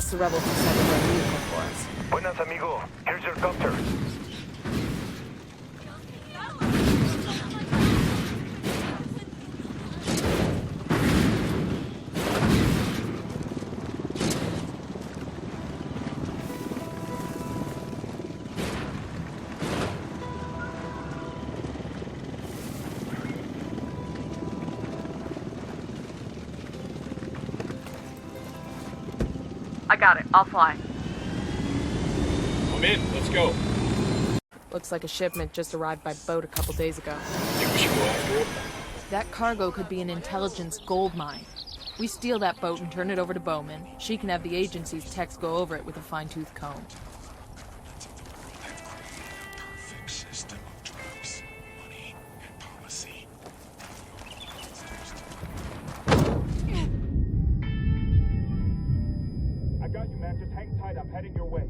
Guess the rebels decided to run a vehicle for us. Buenas, amigo. Here's your copter. I got it. I'll fly. I'm in. Let's go. Looks like a shipment just arrived by boat a couple days ago. Think we should go after it? That cargo could be an intelligence gold mine. We steal that boat and turn it over to Bowman. She can have the agency's techs go over it with a fine-tooth comb. Perfect system of drugs, money, and policy. I got you, man. Just hang tight. I'm heading your way.